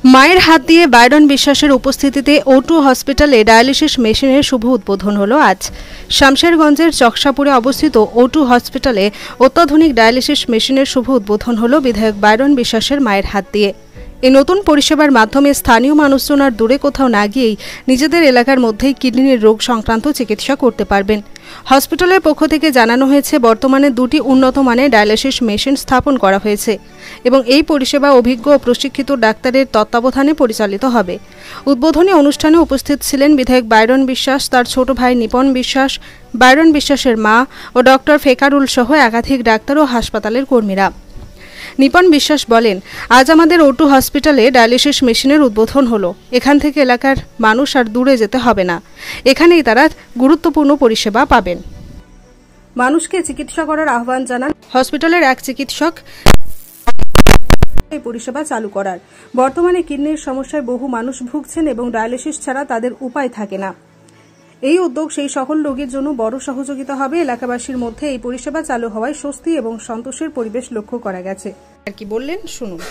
মায়ের হাত দিয়ে বায়রন বিশ্বাসের উপস্থিতিতে O2 হসপিটালে ডায়ালিসিস মেশিনের শুভ উদ্বোধন হলো আজ। শামশেরগঞ্জের চকসাপুরে অবস্থিত O2 হসপিটালে অত্যাধুনিক ডায়ালিসিস মেশিনের শুভ উদ্বোধন হলো বিধায়ক বায়রন বিশ্বাসের মায়ের হাত দিয়ে। এই নতুন পরিষেবার মাধ্যমে স্থানীয় মানুষজন আর দূরে কোথাও না গিয়েই নিজেদের এলাকার মধ্যেই কিডনির রোগ সংক্রান্ত চিকিৎসা করতে পারবেন। হসপিটালের পক্ষ থেকে জানানো হয়েছে বর্তমানে 2টি উন্নত মানের ডায়ালিসিস মেশিন স্থাপন করা হয়েছে এবং এই পরিষেবা অভিজ্ঞ ও প্রশিক্ষিত ডাক্তারের তত্ত্বাবধানে পরিচালিত হবে। উদ্বোধনী অনুষ্ঠানে উপস্থিত ছিলেন বিধায়ক বায়রন বিশ্বাস, তার ছোট ভাই নিপন বিশ্বাস, বায়রন বিশ্বাসের মা ও ডক্টর ফেকারুল সহ একাধিক ডাক্তার ও হাসপাতালের কর্মীরা। নিপন বিশ্বাস বলেন, আজ আমাদের O2 হসপিটালে ডায়ালিসিস মেশিনের উদ্বোধন হলো। এখান থেকে এলাকার মানুষ আর দূরে যেতে হবে না, এখানেই তারা গুরুত্বপূর্ণ পরিষেবা পাবেন। মানুষকে চিকিৎসা করার আহ্বান জানান হসপিটালের এক চিকিৎসক এই পরিষেবা চালু করার। বর্তমানে কিডনির সমস্যায় বহু মানুষ ভুগছেন এবং ডায়ালিসিস ছাড়া তাদের উপায় থাকে না। এই উদ্যোগ সেই সকল রোগীর জন্য বড় সহযোগিতা হবে। এলাকাবাসীর মধ্যে এই পরিষেবা চালু হওয়ায় স্বস্তি এবং সন্তোষের পরিবেশ লক্ষ্য করা গেছে। আর কি বললেন শুনুন।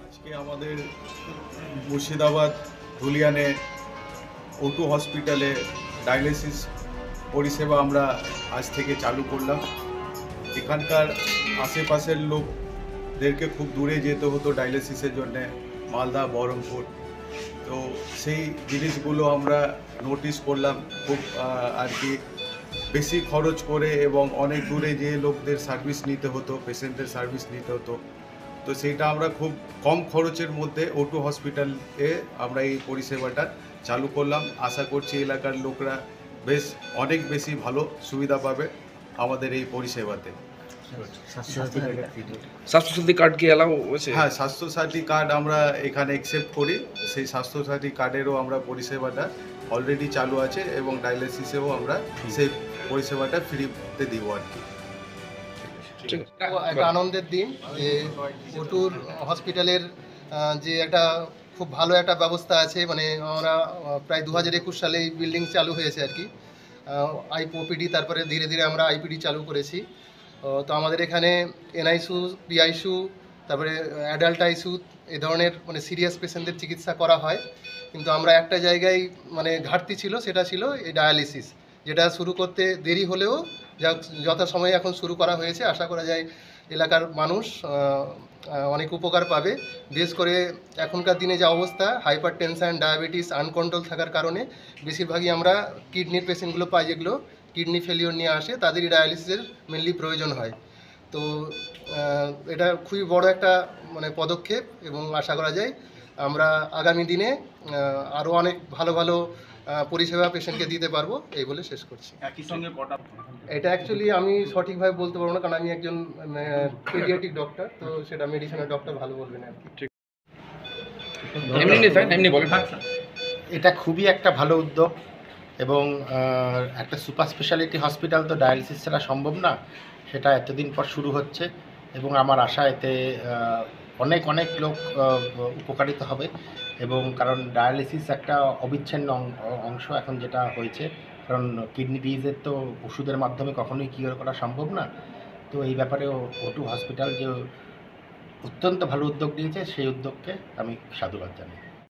আজকে আমাদের মুর্শিদাবাদ ধুলিয়ানে O2 হসপিটালে ডায়ালিসিস পরিষেবা আমরা আজ থেকে চালু করলাম। এখানকার আশেপাশের লোকদেরকে খুব দূরে যেতে হতো ডায়ালিসিসের জন্যে, মালদা, বহরমপুর। তো সেই জিনিসগুলো আমরা নোটিস করলাম, খুব আর কি বেশি খরচ করে এবং অনেক দূরে যে লোকদের সার্ভিস নিতে হতো, পেশেন্টের সার্ভিস নিতে হতো। তো সেইটা আমরা খুব কম খরচের মধ্যে O2 হসপিটালে আমরা এই পরিষেবাটা চালু করলাম। আশা করছি এলাকার লোকরা অনেক বেশি ভালো সুবিধা পাবে আমাদের এই পরিষেবাতে। স্বাস্থ্যসাথী কার্ড কি অ্যালাউ আছে? হ্যাঁ, স্বাস্থ্যসাথী কার্ড আমরা এখানে অ্যাকসেপ্ট করি। সেই স্বাস্থ্যসাথী কার্ডেরও আমরা পরিষেবাটা অলরেডি চালু আছে এবং ডায়ালিসিসেও আমরা সেই পরিষেবাটা ফ্রিতে দিব আর কি। একটা আনন্দের দিন যে O2 হসপিটালের যে একটা খুব ভালো একটা ব্যবস্থা আছে। মানে আমরা প্রায় 2021 সালে এই বিল্ডিং চালু হয়েছে আর কি। OPD, তারপরে ধীরে ধীরে আমরা IPD চালু করেছি। তো আমাদের এখানে NICU, PICU, তারপরে অ্যাডাল্ট ICU এই ধরনের মানে সিরিয়াস পেশেন্টদের চিকিৎসা করা হয়। কিন্তু আমরা একটা জায়গায় মানে ঘাটতি ছিল, সেটা ছিল এই ডায়ালিসিস, যেটা শুরু করতে দেরি হলেও যথাসময়ে এখন শুরু করা হয়েছে। আশা করা যায় এলাকার মানুষ অনেক উপকার পাবে। বিশেষ করে এখনকার দিনে যে অবস্থা, হাইপার টেনশন, ডায়াবেটিস আনকন্ট্রোল থাকার কারণে বেশিরভাগই আমরা কিডনির পেশেন্টগুলো পাই, যেগুলো কিডনি ফেলিওর নিয়ে আসে, তাদেরই ডায়ালিসিসের মেনলি প্রয়োজন হয়। তো এটা খুবই বড় একটা মানে পদক্ষেপ এবং আশা করা যায় আমরা আগামী দিনে আরও অনেক ভালো ভালো পরিষেবা পেশেন্টকে দিতে পারবো, এই বলে শেষ করছি। একই সঙ্গে কটা? এটা অ্যাকচুয়ালি আমি সঠিকভাবে বলতে পারবো না, কারণ আমি একজন পেডিয়াট্রিক ডক্টর, তো সেটা মেডিসিনের ডক্টর ভালো বলবেন আর কি। এটা খুবই একটা ভালো উদ্যোগ এবং একটা সুপার স্পেশালিটি হসপিটাল তো ডায়ালিসিস ছাড়া সম্ভব না, সেটা এতদিন পর শুরু হচ্ছে এবং আমার আশা এতে অনেক অনেক লোক উপকারিত হবে। এবং কারণ ডায়ালিসিস একটা অবিচ্ছিন্ন অংশ এখন যেটা হয়েছে, কারণ কিডনি ডিজিজের তো ওষুধের মাধ্যমে কখনোই কিওর করা সম্ভব না। তো এই ব্যাপারে O2 হসপিটাল যে অত্যন্ত ভালো উদ্যোগ নিয়েছে, সেই উদ্যোগকে আমি সাধুবাদ জানাই।